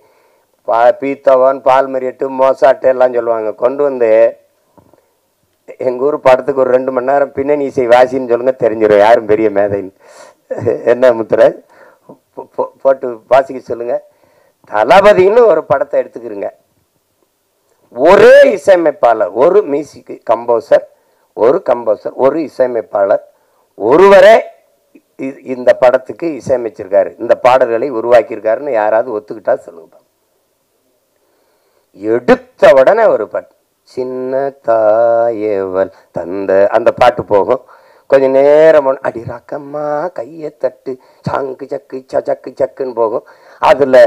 பீத்தோவன், பால்மரியட்டு, மோசாட்டு எல்லாம் சொல்லுவாங்க. கொண்டு வந்து எங்கள் ஊர் படத்துக்கு ஒரு 2 மணி நேரம் பின்னணி இசை வாசின்னு சொல்லுங்க, தெரிஞ்சிடும் யாரும் பெரிய மேதைன்னு. என்ன முத்துரை போட்டு வாசிக்க சொல்லுங்க. தளபதின்னு ஒரு படத்தை எடுத்துக்கிறங்க. ஒரே இசையமைப்பாளர், ஒரு மியூசிக் கம்போசர், ஒரு இசையமைப்பாளர் ஒருவரே இந்த படத்துக்கு இசையமைச்சிருக்காரு, இந்த பாடல்களை உருவாக்கியிருக்காருன்னு யாராவது ஒத்துக்கிட்டா சொல்லுங்க. எடுத்த உடனே ஒரு பாட்டு, சின்ன தாயவள் தந்த அந்த பாட்டு போகும். கொஞ்ச நேரம் அடி ரக்கம்மா கையை தட்டு சாங்கு சக்கு சக்கு சக்குன்னு போகும். அதில்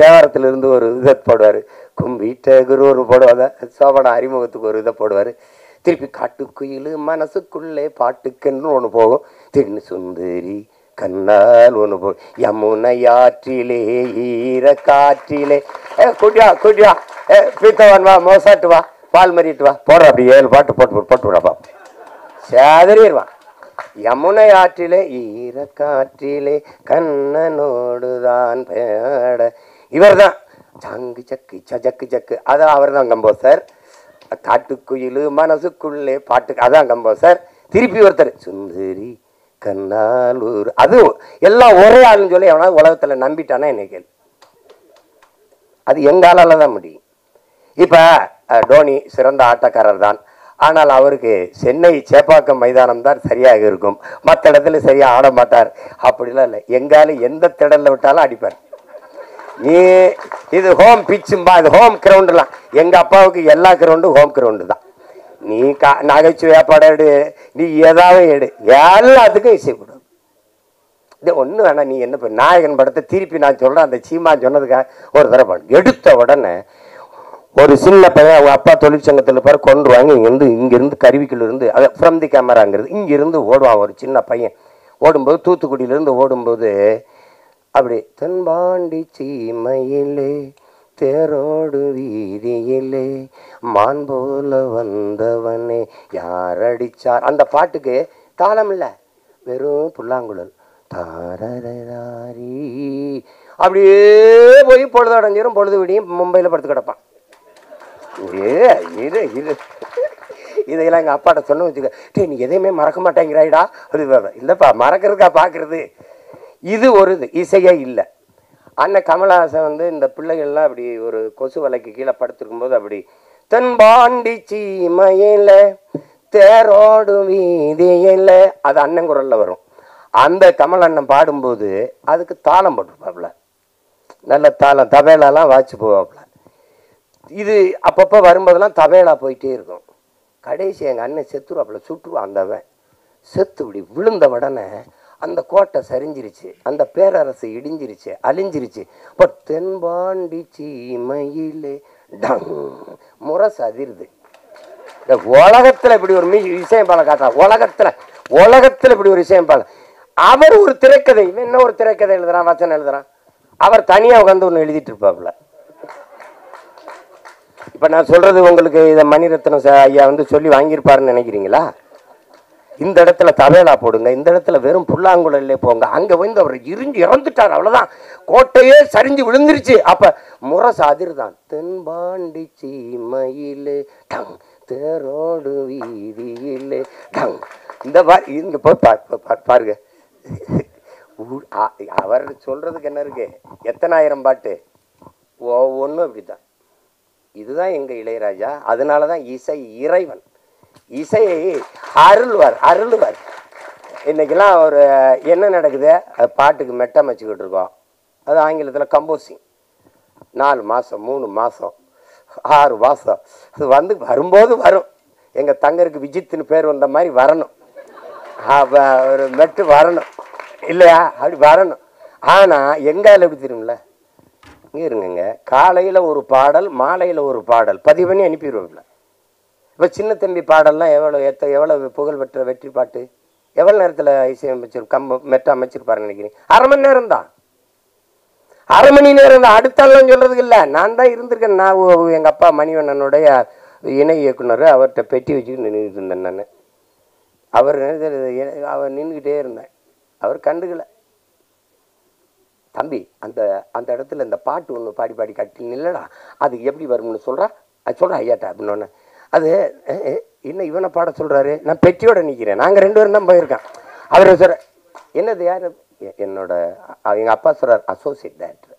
தேவாரத்திலிருந்து ஒரு இதை போடுவார், கும்பிட்ட குரு ஒரு போடுவாங்க, சோபன அறிமுகத்துக்கு ஒரு இதை போடுவார். திருப்பி காட்டுக்குயில் மனசுக்குள்ளே பாட்டுக்குன்னு ஒன்று போகும். தின்னு சுந்தரி கண்ணால் ஒன்று போ, யமுனையாற்றிலே ஈர காற்றிலே, குடியா பீத்தவன் வா, மோசாட்டு வா, பால் மறிட்டு வா, போடுற அப்படி 7 பாட்டு போட்டு விடப்பா, சேதறிடுவான். யமுனை ஆற்றிலே ஈர காற்றிலே கண்ணனோடுதான் பேட. இவர் தான் சங்கு சக்கு சக்கு சக்கு, அதான் அவர் தான் கம்போசர். காட்டுக்குயில் மனசுக்குள்ளே பாட்டு, அதான் கம்போசர். திருப்பி ஒருத்தர் சுந்தரி கண்ணாலூர், அது எல்லாம் ஒரே ஆளுன்னு சொல்லி எவனாவது உலகத்தில் நம்பிட்டானா என்ன கேள்வி? அது எங்காலால தான் முடியும். இப்போ டோனி சிறந்த ஆட்டக்காரர் தான், ஆனால் அவருக்கு சென்னை சேப்பாக்கம் மைதானம் தான் சரியாக இருக்கும், மற்ற இடத்துல சரியாக ஆட மாட்டார். அப்படிலாம் இல்லை, எங்காலும் எந்த திடலில் விட்டாலும் அடிப்பார். நீ இது ஹோம் பிச்சும்பா, இது ஹோம் கிரவுண்டுலாம். எங்கள் அப்பாவுக்கு எல்லா கிரவுண்டும் ஹோம் கிரவுண்டு தான். நீ நகைச்சுவையா படம் எடு, நீ ஏதாவது எடு, எல்லாத்துக்கும் இசைப்படும். இது ஒன்று வேணா, நீ என்ன பண்ண நாயகன் படத்தை திருப்பி நான் சொல்கிறேன், அந்த சீமா சொன்னதுக்காக ஒரு தடவை பாடு. எடுத்த உடனே ஒரு சின்ன பையன் அவங்க அப்பா தொழிற்சங்கத்தில் பாரு கொண்டுருவாங்க, இங்கேருந்து கருவிக்குள்ளிருந்து, அது ஃப்ரம் தி கேமராங்கிறது, இங்கேருந்து ஓடுவான் ஒரு சின்ன பையன். ஓடும்போது தூத்துக்குடியிலேருந்து ஓடும்போது அப்படி தென்பாண்டி சீமையிலே தேரோடு வீதியிலே மான் போல வந்தவனே யார் அடிச்சார், அந்த பாட்டுக்கு தாளம் இல்லை, வெறும் புல்லாங்குழல் தாரி. அப்படியே போய் பொழுது அடைஞ்சிரும், பொழுது விடியும் மும்பையில் படுத்து கிடப்பான். இது இது இதையெல்லாம் எங்கள் அப்பாட்ட சொன்ன வச்சுக்க, நீ எதையுமே மறக்க மாட்டேங்கிறாயிடா. அது இல்லைப்பா, மறக்கிறதுக்கா பார்க்குறது. இது ஒரு இது இசையே இல்லை. அண்ணன் கமலஹாசன் வந்து இந்த பிள்ளைகள்லாம் அப்படி ஒரு கொசு வலைக்கு கீழே படுத்துருக்கும் போது அப்படி தென்பாண்டி சீமையில தேரோடு வீதியில, அது அண்ணன் குரல்ல வரும். அந்த கமல் அண்ணன் பாடும்போது அதுக்கு தாளம் போட்டிருப்பாப்புல, நல்ல தாளம், தபேலாலாம் வாய்ச்சி போவாப்புல. இது அப்பப்போ வரும்போதெல்லாம் தபேலா போயிட்டே இருக்கும். கடைசி எங்கள் அண்ணன் செத்துருவாப்புல, சுட்டுருவான். அந்தவன் செத்து இப்படி விழுந்த உடனே அந்த கோட்டை சரிஞ்சிருச்சு, அந்த பேரரசு இடிஞ்சிருச்சு, அழிஞ்சிருச்சு. இப்போ தென்பாண்டி சீமையிலே டங் முரசு அதிருது. இந்த உலகத்தில் இப்படி ஒரு இசையம்பாளை காட்டா, உலகத்தில் இப்படி ஒரு இசையம்பாளை. அவர் ஒரு திரைக்கதை, என்ன ஒரு திரைக்கதை எழுதுறான், வசனம் எழுதுறான், அவர் தனியாக உட்காந்து ஒன்று எழுதிட்டு இருப்பாப்புல. இப்போ நான் சொல்றது உங்களுக்கு இதை மணிரத்னம் ஐயா வந்து சொல்லி வாங்கியிருப்பாருன்னு நினைக்கிறீங்களா? இந்த இடத்துல தவேலா போடுங்க, இந்த இடத்துல வெறும் புல்லாங்குழல்லே போங்க, அங்கே வந்து அவர் இறந்துட்டார், அவ்வளோதான், கோட்டையே சரிஞ்சு விழுந்துருச்சு. அப்போ முரசு அதிர்தான், தென்பாண்டி சீமையிலே டங் தேரோடு வீதியிலே டங். இந்த இங்கே போய் பாருங்க, அவர் சொல்றதுக்கு என்ன இருக்கு, எத்தனாயிரம் பாட்டு, ஒவ்வொன்றும் அப்படித்தான். இதுதான் எங்கள் இளையராஜா. அதனால தான் இசை இறைவன், இசையை அருள்வார். இன்னைக்கெல்லாம் ஒரு என்ன நடக்குது, பாட்டுக்கு மெட்டமைச்சிக்கிட்டு இருக்கோம், அது ஆங்கிலத்தில் கம்போசிங். 4 மாதம் 3 மாதம் 6 மாதம் அது வந்து வரும்போது வரும். எங்கள் தங்கருக்கு விஜித்துன்னு பேர் வந்த மாதிரி வரணும், ஒரு மெட்டு வரணும் இல்லையா, அப்படி வரணும். ஆனால் எங்கால எப்படி தெரியும்ல, இங்கே இருங்க, காலையில் ஒரு பாடல், மாலையில் ஒரு பாடல் பதிவு பண்ணி அனுப்பிடுவோம்ல. இப்போ சின்ன தம்பி பாடல்லாம் எவ்வளோ புகழ் பெற்ற வெற்றி பாட்டு, எவ்வளோ நேரத்தில் இசையமைச்சிரு மெட்ட அமைச்சிருப்பாருன்னு நினைக்கிறீங்க? அரை மணி நேரம் தான், அரை மணி நேரம் தான். அடுத்தாலும் சொல்கிறதுக்கு இல்லை, நான் தான் இருந்திருக்கேன். நான் எங்கள் அப்பா மணிவண்ணனுடைய இணை இயக்குனர், அவர்கிட்ட பெட்டி வச்சுக்கிட்டு நின்றுட்டு இருந்தேன் நான். அவர் நின்றுக்கிட்டே இருந்தேன், அவர் கண்டுக்கலை. தம்பி அந்த இடத்துல இந்த பாட்டு ஒன்று பாடி காட்டி நில்லடா, அது எப்படி வரும்னு சொல்கிறா, அது சொல்கிறா ஐயாட்டா அப்படின்னு. அது என்ன இவனை பாட சொல்கிறாரு, நான் பெட்டியோட நிற்கிறேன், நாங்கள் 2 பேரும் தான் போயிருக்கேன். அவர் சொல்கிற என்னது யார், என்னோட எங்கள் அப்பா சொல்கிறார் அசோசியேட் டைரக்டர்.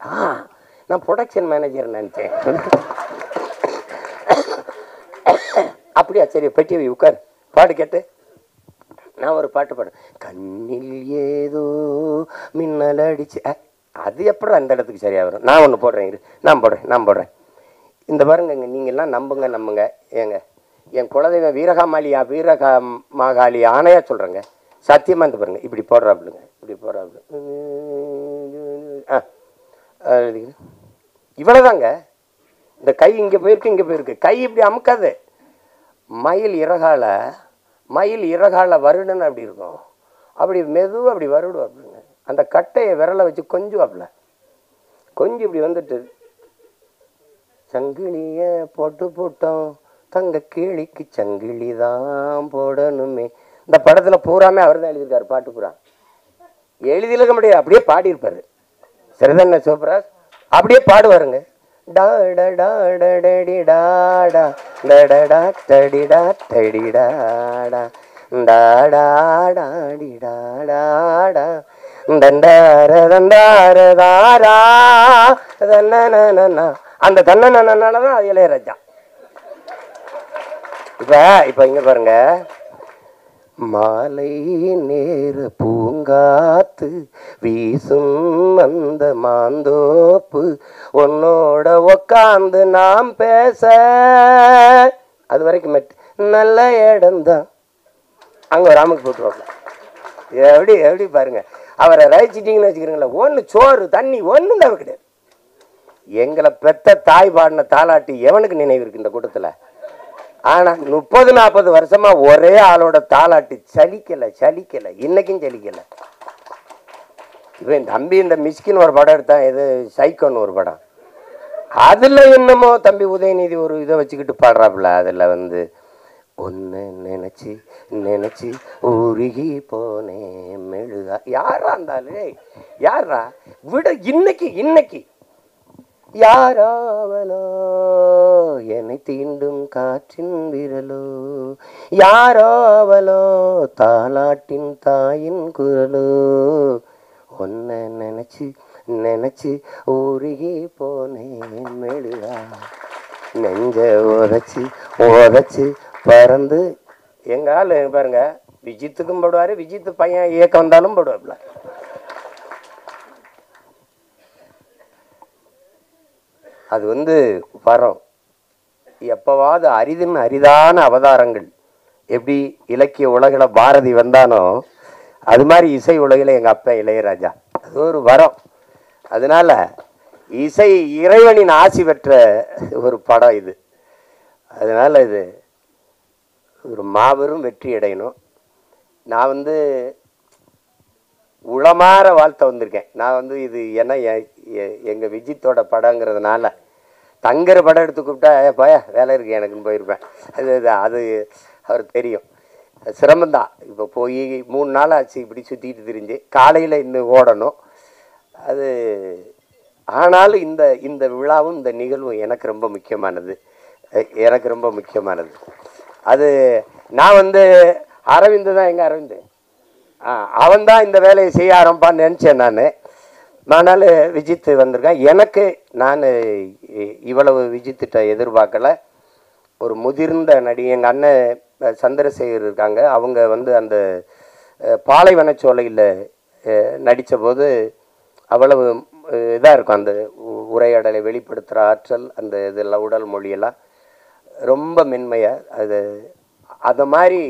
நான் ப்ரொடக்ஷன் மேனேஜர் நினச்சேன். அப்படியா, சரி பெட்டியை உட்கார் பாடு கேட்டு. நான் ஒரு பாட்டு பாடுறேன், கண்ணில் ஏதோ மின்னல் அடிச்சு, அது எப்படி அந்த இடத்துக்கு சரியாக வரும்? நான் ஒன்று போடுறேன், நான் போடுறேன். இந்த பாருங்க, நீங்கள்லாம் நம்புங்க ஏங்க, என் குலதெய்வம் வீரமாகாளி ஆணையாக சொல்கிறேங்க, சத்தியமாக இந்த பாருங்க, இப்படி போடுறாப்புலுங்க, இவ்வளோதாங்க. இந்த கை இங்கே போயிருக்கு, கை இப்படி அமுக்காது. மயில் இறகால வருடன்னு அப்படி இருக்கும், அப்படி மெதுவாக அப்படி வருடும் அப்படிங்க. அந்த கட்டையை விரலை வச்சு கொஞ்சம் இப்படி வந்துட்டு, சங்கிலிய போட்டோம் தங்க கேளிக்கு சங்கிலி தான் போடணுமே. இந்த படத்தில் பூராமே அவர் தான் எழுதியிருக்காரு, பாட்டு பூரா எழுதியிருக்க முடியாது, அப்படியே பாடியிருப்பாரு. சரிதானே சிவபிராஜ்? அப்படியே பாடுவாருங்க. டாடா டாடடி டாடா டடடா டடிடா டடிடாடா டாடாடாடி டாடாடா தண்டார தண்டார தாரா தன்னனா. அந்த தன்னனாலதான் அது இளையராஜா. இப்ப இங்க பாருங்க, மாலை நேர பூங்காத்து வீசும் அந்த மாந்தோப்பு உன்னோட உக்காந்து நாம் பேச, அது வரைக்கும் நல்ல இடம்தான். அங்க ராமுக்கு போட்டுருவாங்க. எப்படி எப்படி பாருங்க, அவரை ரசிச்சிட்டீங்கன்னு வச்சுக்கிறீங்களா, ஒன்று சோறு தண்ணி ஒன்றும் தவிர கிடையாது. எங்களை பெத்த தாய் பாடின தாலாட்டி எவனுக்கு நினைவு இருக்கு இந்த கூட்டத்தில்? ஆனா 30-40 வருஷமா ஒரே ஆளோட தாலாட்டி சலிக்கல, இன்னைக்கும் சலிக்கல. இவன் தம்பி இந்த மிஸ்கின் ஒரு படம் எடுத்தான், இது சைக்கோன்னு ஒரு படம். அதுல என்னமோ தம்பி உதயநிதி ஒரு இதை வச்சுக்கிட்டு பாடுறாப்புல. அதுல ஒன்னு நினைச்சு நினைச்சு உருகி போனேன் மெழுகா. யாரா இருந்தாலும் யாரா விட, இன்னைக்கு யாராவலோ என்னை தீண்டும் காற்றின் விரலோ, யாராவலோ தாலாட்டின் தாயின் குரலோ, ஒன்ன நினைச்சு நினைச்சு உருகி போனேன் மெழுகா, நெஞ்ச உதச்சு பறந்து. எங்க ஆளு பாருங்க, விஜித்துக்கும் போடுவாரு, விஜித்து பையன் இயக்கம் வந்தாலும் போடுவாப்ல. அது வரம். எப்பவாவது அரிதான அவதாரங்கள். எப்படி இலக்கிய உலகில் பாரதி வந்தானோ அது மாதிரி இசை உலகில் எங்க அப்பா இளையராஜா. அது ஒரு வரம். அதனால இசை இறைவனின் ஆசி பெற்ற ஒரு படம் இது. அதனால இது ஒரு மாபெரும் வெற்றி அடையணும். நான் உளமாற வாழ்த்த வந்திருக்கேன். நான் இது ஏன்னா எங்கள் விஜித்தோட படங்கிறதுனால தங்குற படம் எடுத்து கூப்பிட்டா போயா வேலை இருக்கு எனக்குன்னு போயிருப்பேன். அது அவர் தெரியும். சிரமந்தான். இப்போ போய் 3 நாள் ஆச்சு இப்படி சுற்றிட்டு திரிஞ்சு, காலையில் இன்னும் ஓடணும். அது ஆனாலும் இந்த விழாவும் இந்த நிகழ்வும் எனக்கு ரொம்ப முக்கியமானது. அது நான் அரவிந்த் தான், எங்கள் அரவிந்த் அவன் தான் இந்த வேலையை செய்ய ஆரம்பிப்பான்னு நினச்சேன் நான். ஆனாலும் விஜித்து வந்திருக்கேன். எனக்கு நான் இவ்வளவு விஜித்திட்ட எதிர்பார்க்கல. ஒரு முதிர்ந்த நடிகை எங்கள் அண்ணன் சந்திரசேகர் இருக்காங்க. அவங்க அந்த பாலைவனச்சோலையில் நடித்த போது அவ்வளவு இதாக இருக்கும். அந்த உரையாடலை வெளிப்படுத்துகிற ஆற்றல், அந்த இதெல்லாம் உடல் மொழியெல்லாம் ரொம்ப மென்மையாக அதை மாதிரி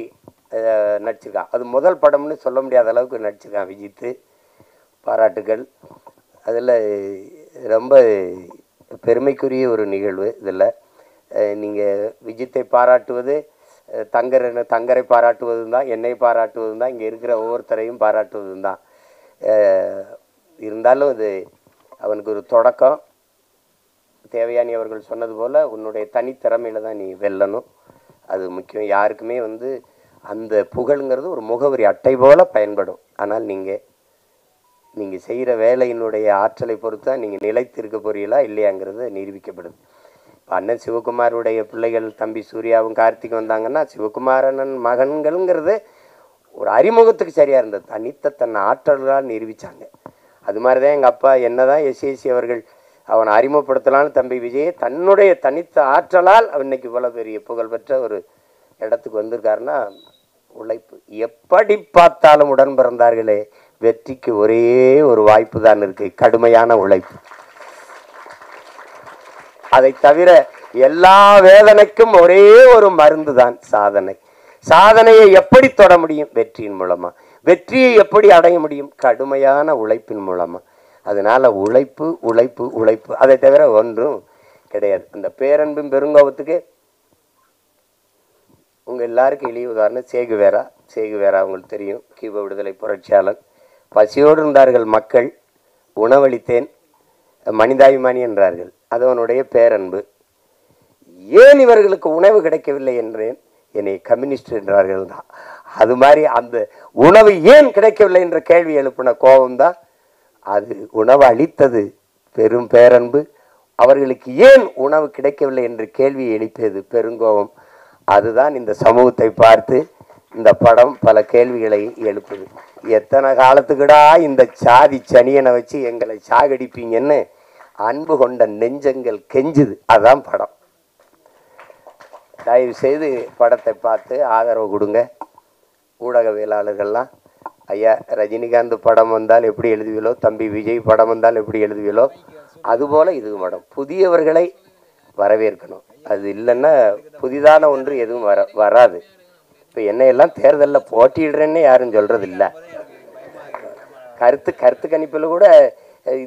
நடிச்சிருக்கான். அது முதல் படம்னு சொல்ல முடியாத அளவுக்கு நடிச்சிருக்கான் விஜித்து. பாராட்டுகள். அதில் ரொம்ப பெருமைக்குரிய ஒரு நிகழ்வு. இதில் நீங்கள் விஜித்தை பாராட்டுவது தங்கரை பாராட்டுவதும் தான், என்னை பாராட்டுவதும் தான், இங்கே இருக்கிற ஒவ்வொருத்தரையும் பாராட்டுவதும் தான். இருந்தாலும் இது அவனுக்கு ஒரு தொடக்கம். தேவயானி அவர்கள் சொன்னது போல் உன்னுடைய தனித்திறமையில் தான் நீ வெல்லணும். அது முக்கியம். யாருக்குமே அந்த புகழுங்கிறது ஒரு முகவரி அட்டை போல் பயன்படும். ஆனால் நீங்கள் செய்கிற வேலையினுடைய ஆற்றலை பொறுத்து தான் நீங்கள் நிலைத்திருக்க போறீங்களா இல்லையாங்கிறது நிரூபிக்கப்படுது. இப்போ அண்ணன் சிவகுமாருடைய பிள்ளைகள் தம்பி சூர்யாவும் கார்த்திக் வந்தாங்கன்னா, சிவகுமாரன் மகன்கள்ங்கிறது ஒரு அறிமுகத்துக்கு சரியாக இருந்தது. தன் ஆற்றல்களால் நிரூபித்தாங்க. அது மாதிரி தான் எங்கள் அப்பா என்னதான் எஸ்எஸ்சி அவர்கள் அவனை அறிமுகப்படுத்தலான்னு தம்பி விஜயை தன்னுடைய தனித்த ஆற்றலால் இன்னைக்கு இவ்வளோ பெரிய புகழ்பெற்ற ஒரு இடத்துக்கு வந்திருக்காருன்னா உழைப்பு. எப்படி பார்த்தாலும் உடன் பிறந்தார்களே, வெற்றிக்கு ஒரே ஒரு வாய்ப்பு தான் இருக்கு, கடுமையான உழைப்பு. அதை தவிர எல்லா வேதனைக்கும் ஒரே ஒரு மருந்து தான் சாதனை. சாதனையை எப்படி தொட முடியும்? வெற்றியின் மூலமா. வெற்றியை எப்படி அடைய முடியும்? கடுமையான உழைப்பின் மூலமா. அதனால உழைப்பு உழைப்பு உழைப்பு, அதை தவிர ஒன்றும் கிடையாது. அந்த பேரன்பும் பெருங்கோபத்துக்கு உங்க எல்லாருக்கும் எளிய உதாரணம் சேகுவேரா. உங்களுக்கு தெரியும், கியூபா விடுதலை புரட்சியாளன். பசியோடு இருந்தார்கள் மக்கள், உணவளித்தேன், மனிதாபிமானி என்றார்கள். அது அவனுடைய பேரன்பு. ஏன் இவர்களுக்கு உணவு கிடைக்கவில்லை என்றேன், என்னை கம்யூனிஸ்ட் என்றார்கள் தான். அது மாதிரி அந்த உணவு ஏன் கிடைக்கவில்லை என்ற கேள்வி எழுப்பின கோபம் தான். அது உணவு அளித்தது பெரும் பேரன்பு, அவர்களுக்கு ஏன் உணவு கிடைக்கவில்லை என்று கேள்வி எழுப்பியது பெருங்கோபம். அதுதான் இந்த சமூகத்தை பார்த்து இந்த படம் பல கேள்விகளை எழுப்புது. எத்தனை காலத்துக்குடா இந்த சாதி சனியனை வச்சு எங்களை சாகடிப்பீங்கன்னு அன்பு கொண்ட நெஞ்சங்கள் கெஞ்சுது. அதான் படம். தயவு செய்து படத்தை பார்த்து ஆதரவு கொடுங்க. ஊடகவியலாளர்கள்லாம் ஐயா ரஜினிகாந்த் படம் வந்தால் எப்படி எழுதுவீங்களோ, தம்பி விஜய் படம் வந்தால் எப்படி எழுதுவீங்களோ, அதுபோல் இது படம் புதியவர்களை வரவேற்கணும். அது இல்லைன்னா புதிதான ஒன்று எதுவும் வராது. இப்போ என்னையெல்லாம் தேர்தலில் போட்டியிடுறேன்னு யாரும் சொல்கிறது இல்லை. கருத்து கணிப்பில் கூட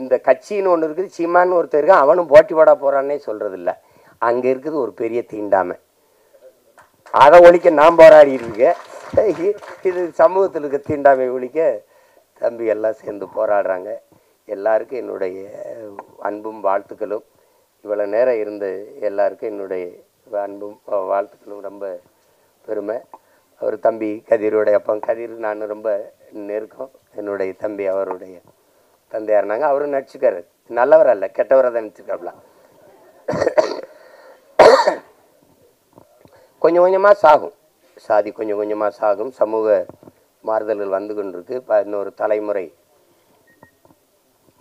இந்த கட்சின்னு ஒன்று இருக்குது, சீமான்னு ஒருத்தர் இருக்கான், அவனும் போட்டி போட போகிறான்னே சொல்கிறதில்ல. அங்கே இருக்குது ஒரு பெரிய தீண்டாமை. அதை ஒழிக்க நான் போராடிட்டு இருக்கேன். இது சமூகத்தில் இருக்க தீண்டாமை ஒழிக்க தம்பி எல்லாம் சேர்ந்து போராடுறாங்க. எல்லாருக்கும் என்னுடைய அன்பும் வாழ்த்துக்களும். இவ்வளோ நேரம் இருந்த எல்லாருக்கும் என்னுடைய அன்பும் வாழ்த்துக்களும். ரொம்ப பெருமை. அவர் தம்பி கதிரோடைய அப்போ கதிர் நான் ரொம்ப நெருக்கம். என்னுடைய தம்பி அவருடைய தந்தையார்னாங்க. அவரும் நடிச்சுக்காரு. நல்லவர் அல்ல, கெட்டவரை தான் நடிச்சிருக்காப்ல. கொஞ்சம் கொஞ்சமாக சாகும், சாதி கொஞ்சம் கொஞ்சமாக சாகும். சமூக மாறுதல்கள் வந்து கொண்டிருக்கு. இன்னொரு தலைமுறை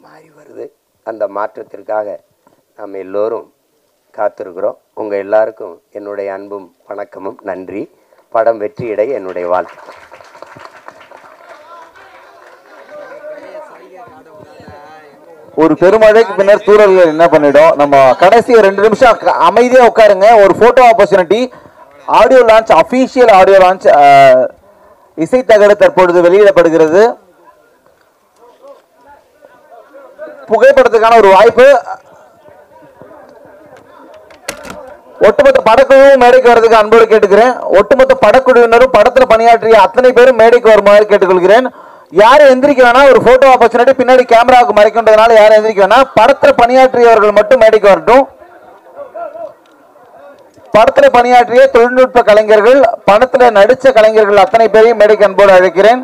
மாறி வருது. அந்த மாற்றத்திற்காக நாம் எல்லோரும் காத்திருக்கிறோம். உங்கள் எல்லாருக்கும் என்னுடைய அன்பும் வணக்கமும். நன்றி. படம் வெற்றியடைய என்னுடைய வாழ்த்து. ஒரு பெருமழைக்கு பின்னர் சூழல்கள் என்ன பண்ணிடும். நம்ம கடைசி 2 நிமிஷம் அமைதியா உட்காருங்க. ஒரு photo opportunity. Audio launch, official audio launch இசைத்தகடு தற்பொழுது வெளியிடப்படுகிறது. புகைப்படத்துக்கான ஒரு வாய்ப்பு. ஒட்டுமொத்த படக்குழுவும் மேடைக்கு வர்றதுக்கு அன்போடு கேட்டுக்கிறேன். ஒட்டுமொத்த படக்குழுவினரும் படத்துல பணியாற்றிய அத்தனை பேரும் மேடைக்கு வருமாறு கேட்டுக்கொள்கிறேன். யாரும் எந்திரிக்க வேணா. ஒரு போட்டோ ஆப்பர்ச்சுனிட்டி. பின்னாடி கேமராவுக்கு மறைக்கின்றதுனால யாரும் எந்திரிக்க வேணா. படத்துல பணியாற்றியவர்கள் மட்டும் மேடைக்கு வரட்டும். படத்துல பணியாற்றிய தொழில்நுட்ப கலைஞர்கள், படத்துல நடிச்ச கலைஞர்கள் அத்தனை பேரையும் மேடைக்கு அன்போடு அழைக்கிறேன்.